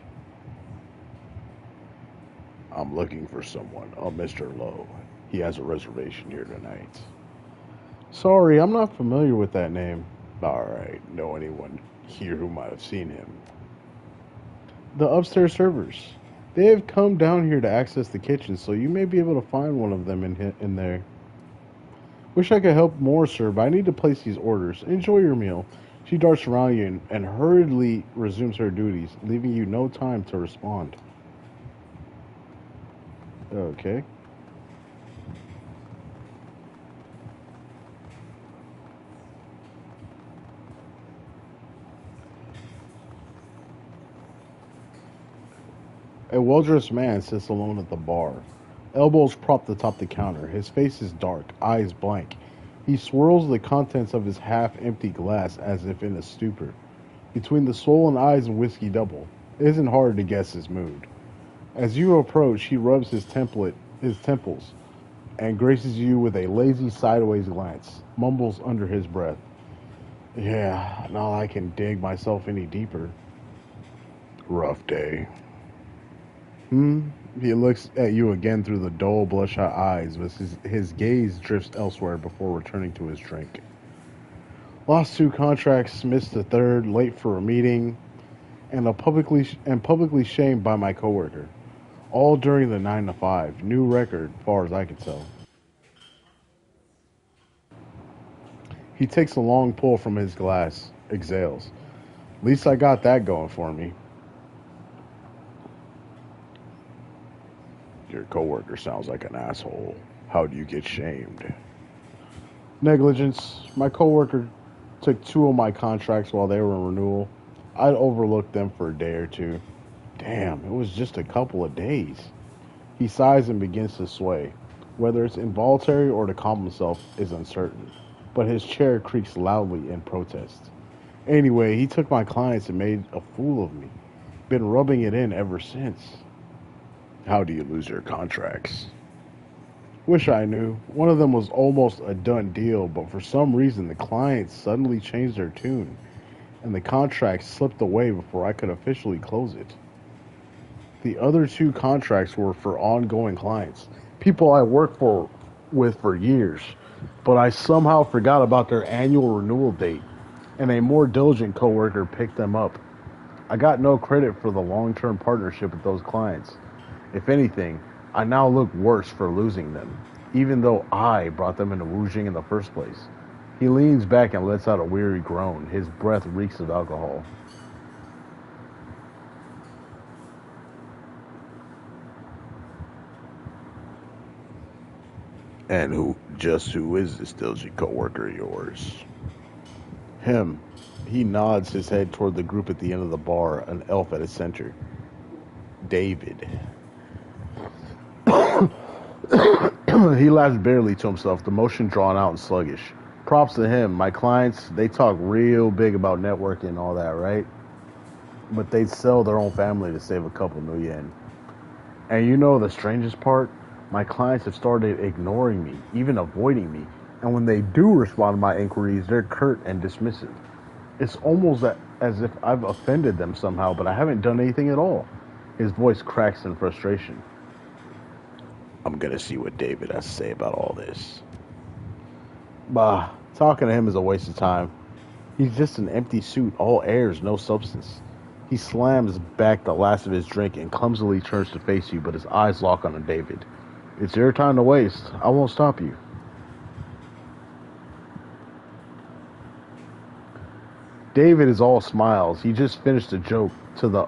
I'm looking for someone, a Mr. Lowe. He has a reservation here tonight. Sorry, I'm not familiar with that name. Alright, know anyone here who might have seen him? The upstairs servers. They have come down here to access the kitchen, so you may be able to find one of them in there. Wish I could help more, sir, but I need to place these orders. Enjoy your meal. She darts around you and hurriedly resumes her duties, leaving you no time to respond. Okay. A well-dressed man sits alone at the bar, elbows propped atop the counter. His face is dark, eyes blank. He swirls the contents of his half-empty glass as if in a stupor. Between the swollen eyes and whiskey double, it isn't hard to guess his mood. As you approach, he rubs his temples, and graces you with a lazy sideways glance, mumbles under his breath. Yeah, now I can dig myself any deeper. Rough day. He looks at you again through the dull, bloodshot eyes, but his gaze drifts elsewhere before returning to his drink. Lost 2 contracts, missed a third, late for a meeting, and publicly shamed by my coworker. All during the 9 to 5. New record, far as I can tell. He takes a long pull from his glass, exhales. At least I got that going for me. Your coworker sounds like an asshole. How do you get shamed? Negligence. My coworker took 2 of my contracts while they were in renewal. I'd overlooked them for a day or 2. Damn, it was just a couple of days. He sighs and begins to sway. Whether it's involuntary or to calm himself is uncertain, but his chair creaks loudly in protest. Anyway, he took my clients and made a fool of me. Been rubbing it in ever since. How do you lose your contracts? Wish I knew. One of them was almost a done deal, but for some reason the clients suddenly changed their tune, and the contract slipped away before I could officially close it. The other 2 contracts were for ongoing clients, people I worked with for years, but I somehow forgot about their annual renewal date, and a more diligent coworker picked them up. I got no credit for the long-term partnership with those clients. If anything, I now look worse for losing them, even though I brought them into Wuxing in the first place. He leans back and lets out a weary groan. His breath reeks of alcohol. And who is this diligent coworker of yours? Him. He nods his head toward the group at the end of the bar, an elf at its center. David. He laughs barely to himself, the motion drawn out and sluggish. Props to him. My clients, they talk real big about networking and all that, right? But they'd sell their own family to save a couple new yen. And you know the strangest part? My clients have started ignoring me, even avoiding me. And when they do respond to my inquiries, they're curt and dismissive. It's almost as if I've offended them somehow, but I haven't done anything at all. His voice cracks in frustration. I'm gonna see what David has to say about all this. Bah, talking to him is a waste of time. He's just an empty suit, all airs, no substance. He slams back the last of his drink and clumsily turns to face you, but his eyes lock on David. It's your time to waste. I won't stop you. David is all smiles. He just finished a joke to the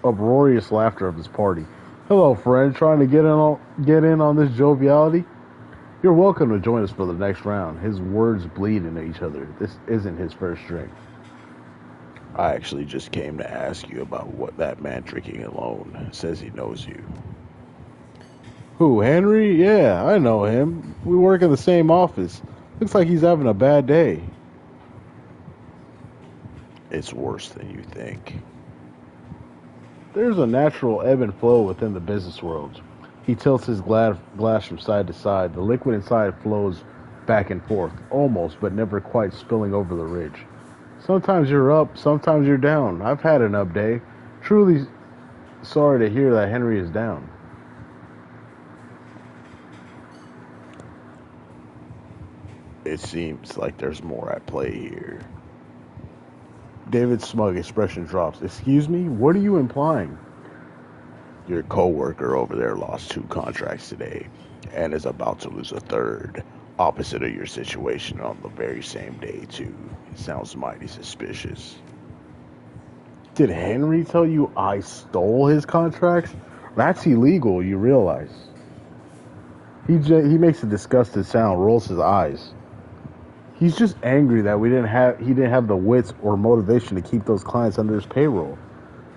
uproarious laughter of his party. Hello, friend. Trying to get in on this joviality? You're welcome to join us for the next round. His words bleed into each other. This isn't his first drink. I actually just came to ask you about what that man drinking alone says he knows you. Who, Henry? Yeah, I know him. We work in the same office. Looks like he's having a bad day. It's worse than you think. There's a natural ebb and flow within the business world. He tilts his glass from side to side. The liquid inside flows back and forth, almost, but never quite spilling over the ridge. Sometimes you're up, sometimes you're down. I've had an up day. Truly sorry to hear that Henry is down. It seems like there's more at play here. David's smug expression drops. Excuse me? What are you implying? Your coworker over there lost 2 contracts today and is about to lose a third, opposite of your situation on the very same day, too. It sounds mighty suspicious. Did Henry tell you I stole his contracts? That's illegal, you realize. He makes a disgusted sound, rolls his eyes. He's just angry that he didn't have the wits or motivation to keep those clients under his payroll.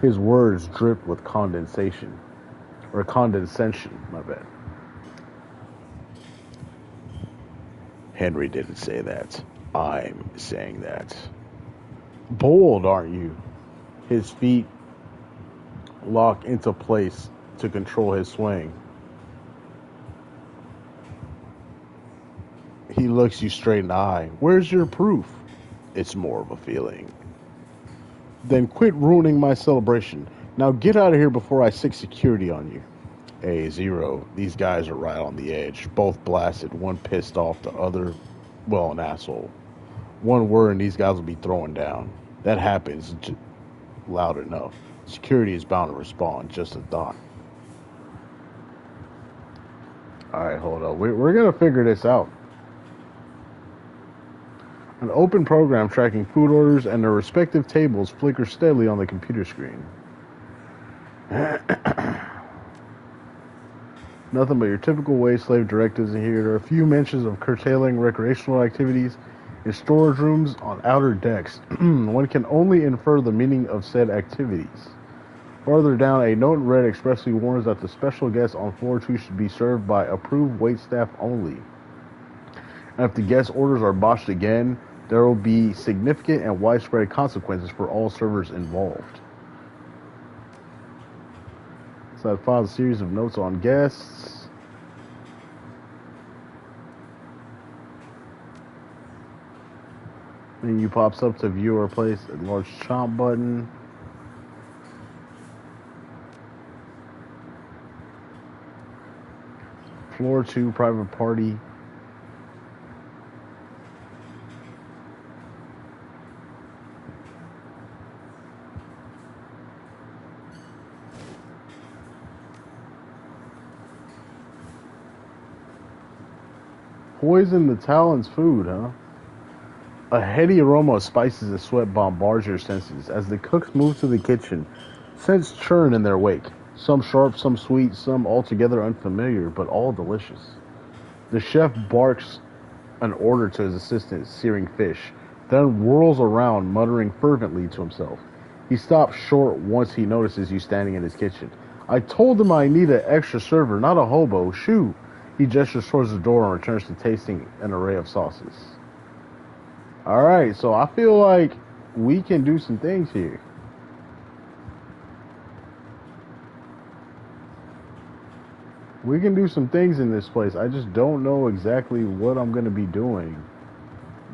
His words dripped with condensation. Or condescension, my bad. Henry didn't say that. I'm saying that. Bold, aren't you? His feet lock into place to control his swing. He looks you straight in the eye. Where's your proof? It's more of a feeling. Then quit ruining my celebration. Now get out of here before I stick security on you. Hey, Zero, these guys are right on the edge. Both blasted, one pissed off, the other, well, an asshole. One word and these guys will be throwing down. That happens loud enough. Security is bound to respond. Just a thought. Alright, hold up. We're going to figure this out. An open program tracking food orders and their respective tables flickers steadily on the computer screen. Nothing but your typical wage slave directives in here. There are a few mentions of curtailing recreational activities in storage rooms on outer decks. One can only infer the meaning of said activities. Farther down, a note in red expressly warns that the special guests on floor 2 should be served by approved waitstaff only. And if the guest orders are botched again, there will be significant and widespread consequences for all servers involved. So I filed a series of notes on guests. Menu pops up to view or place a large chomp button. Floor 2, private party. Poison the Talon's food, huh? A heady aroma of spices and sweat bombards your senses as the cooks move to the kitchen. Scents churn in their wake. Some sharp, some sweet, some altogether unfamiliar, but all delicious. The chef barks an order to his assistant, searing fish, then whirls around, muttering fervently to himself. He stops short once he notices you standing in his kitchen. I told him I need an extra server, not a hobo. Shoo! He gestures towards the door and returns to tasting an array of sauces. Alright, so I feel like we can do some things here. We can do some things in this place. I just don't know exactly what I'm going to be doing.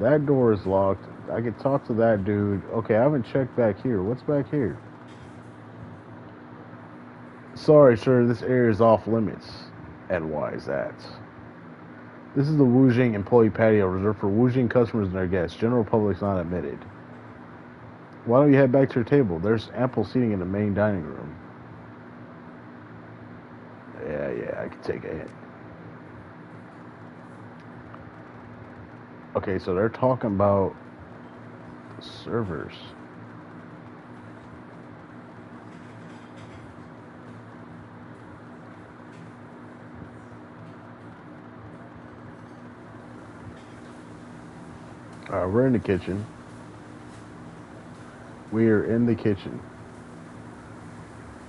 That door is locked. I can talk to that dude. Okay, I haven't checked back here. What's back here? Sorry, sir. This area is off limits. And why is that? This is the Wujing employee patio reserved for Wujing customers and their guests. General public's not admitted. Why don't you head back to your table? There's ample seating in the main dining room. Yeah, I can take a hint. Okay, so they're talking about servers. Alright, we're in the kitchen. We are in the kitchen.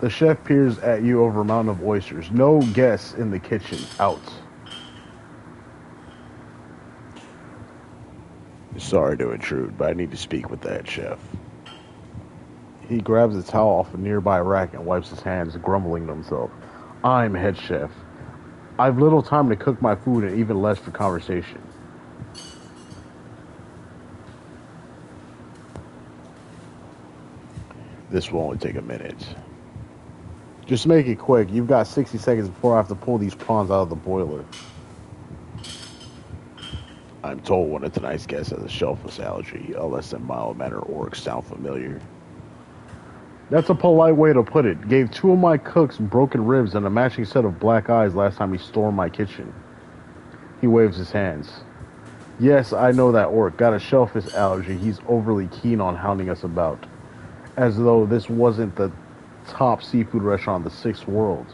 The chef peers at you over a mountain of oysters. No guests in the kitchen. Out. Sorry to intrude, but I need to speak with that chef. He grabs a towel off a nearby rack and wipes his hands, grumbling to himself. I'm head chef. I've little time to cook my food and even less for conversation. This will only take a minute. Just make it quick. You've got 60 seconds before I have to pull these prawns out of the boiler. I'm told one of tonight's guests has a shellfish allergy. A less than mild-mannered orc sound familiar. That's a polite way to put it. Gave 2 of my cooks broken ribs and a matching set of black eyes last time he stormed my kitchen. He waves his hands. Yes, I know that orc. Got a shellfish allergy. He's overly keen on hounding us about. As though this wasn't the top seafood restaurant in the 6th world.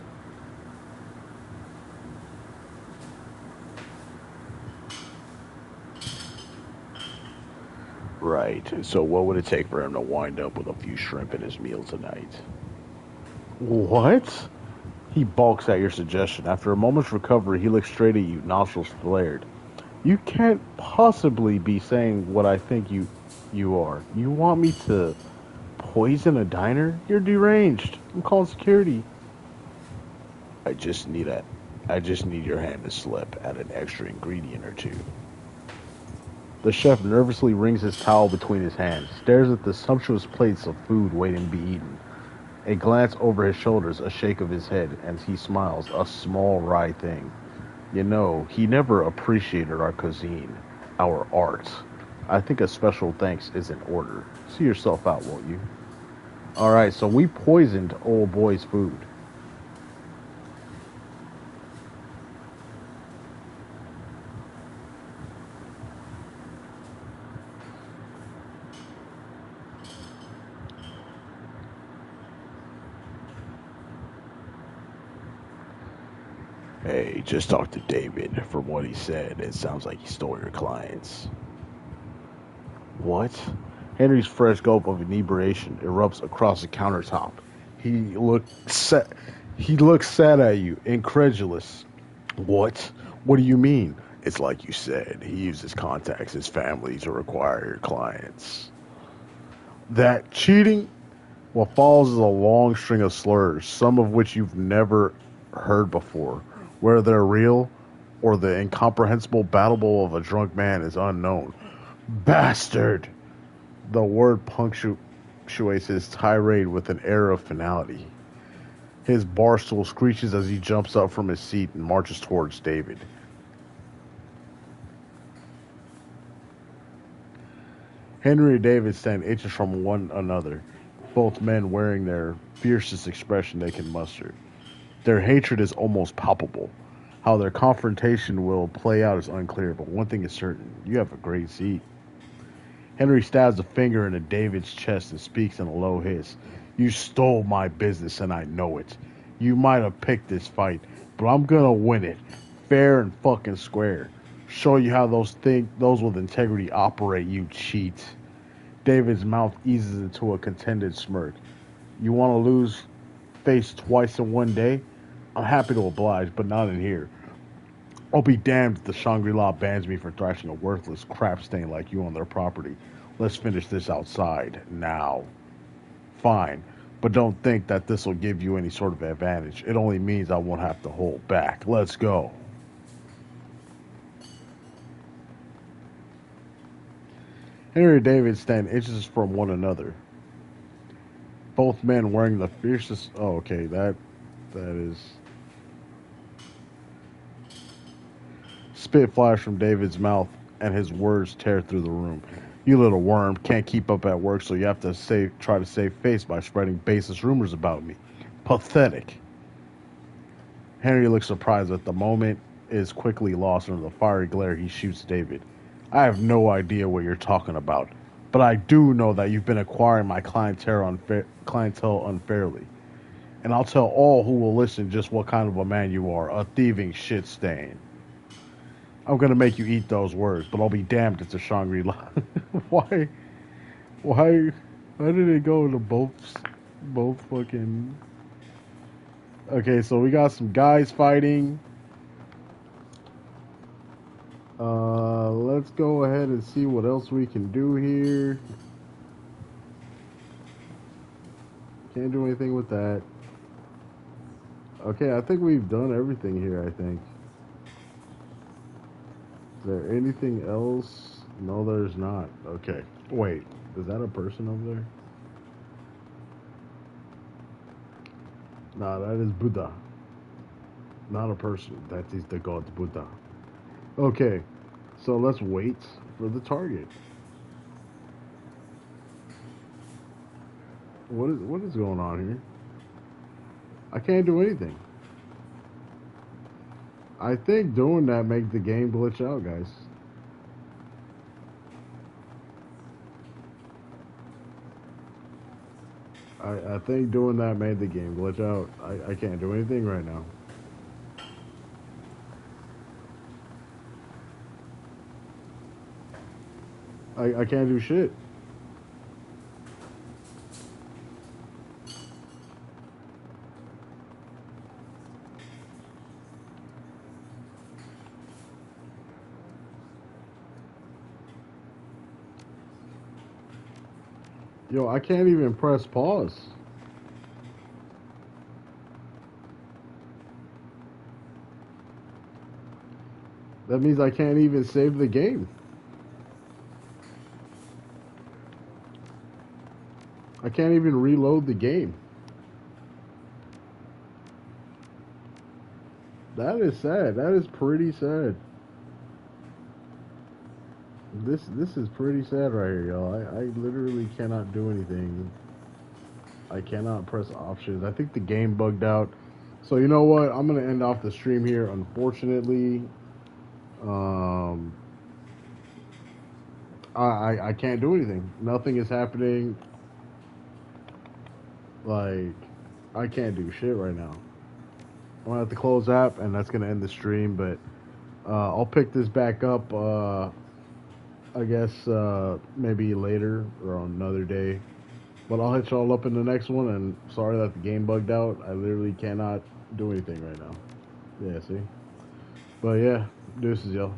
Right. So what would it take for him to wind up with a few shrimp in his meal tonight? What? He balks at your suggestion. After a moment's recovery, he looks straight at you, nostrils flared. You can't possibly be saying what I think you are. You want me to poison a diner? You're deranged. I'm calling security. I just need a I just need your hand to slip, add an extra ingredient or two. The chef nervously wrings his towel between his hands, stares at the sumptuous plates of food waiting to be eaten. A glance over his shoulders, a shake of his head, and he smiles, a small wry thing. You know, he never appreciated our cuisine, our art. I think a special thanks is in order. See yourself out, won't you? Alright, so we poisoned old boy's food. Hey, just talked to David. From what he said, it sounds like he stole your clients. What? Henry's fresh gulp of inebriation erupts across the countertop. He looks sad. He looks sad at you, incredulous. What? What do you mean? It's like you said, he uses contacts his family to acquire your clients. That cheating? What follows is a long string of slurs, some of which you've never heard before. Whether they're real or the incomprehensible babble of a drunk man is unknown. Bastard! The word punctuates his tirade with an air of finality. His bar stool screeches as he jumps up from his seat and marches towards David. Henry and David stand inches from one another, both men wearing their fiercest expression they can muster. Their hatred is almost palpable. How their confrontation will play out is unclear, but one thing is certain. You have a great seat. Henry stabs a finger into David's chest and speaks in a low hiss. You stole my business and I know it. You might have picked this fight, but I'm gonna win it. Fair and fucking square. Show you how those with integrity operate, you cheat. David's mouth eases into a contented smirk. You wanna lose face twice in one day? I'm happy to oblige, but not in here. I'll be damned if the Shangri-La bans me for thrashing a worthless crap stain like you on their property. Let's finish this outside, now. Fine, but don't think that this will give you any sort of advantage. It only means I won't have to hold back. Let's go. Henry and David stand inches from one another. Both men wearing the fiercest... Oh, okay, that is... Spit flies from David's mouth, and his words tear through the room. You little worm, can't keep up at work, so you have to try to save face by spreading baseless rumors about me. Pathetic. Henry looks surprised, but the moment is quickly lost under the fiery glare he shoots David. I have no idea what you're talking about, but I do know that you've been acquiring my clientele unfairly. And I'll tell all who will listen just what kind of a man you are, a thieving shit stain. I'm gonna make you eat those words, but I'll be damned if it's a Shangri-La. Why did it go into both fucking... Okay, so we got some guys fighting. Let's go ahead and see what else we can do here. Can't do anything with that. Okay, I think we've done everything here, I think. Is there anything else? No, there's not. Okay. Wait, is that a person over there? Nah, that is Buddha. Not a person. That is the god Buddha. Okay, so let's wait for the target. What is going on here? I can't do anything. I think doing that makes the game glitch out, guys. I think doing that made the game glitch out. I can't do anything right now. I can't do shit. Yo, I can't even press pause. That means I can't even save the game. I can't even reload the game. That is sad. That is pretty sad. This is pretty sad right here, y'all. I literally cannot do anything. I cannot press options. I think the game bugged out. So you know what? I'm gonna end off the stream here. Unfortunately, I can't do anything. Nothing is happening. Like, I can't do shit right now. I'm gonna have to close app, and that's gonna end the stream. But I'll pick this back up. I guess maybe later or on another day. But I'll hit y'all up in the next one. And sorry that the game bugged out. I literally cannot do anything right now. Yeah, see. But yeah, deuces, y'all.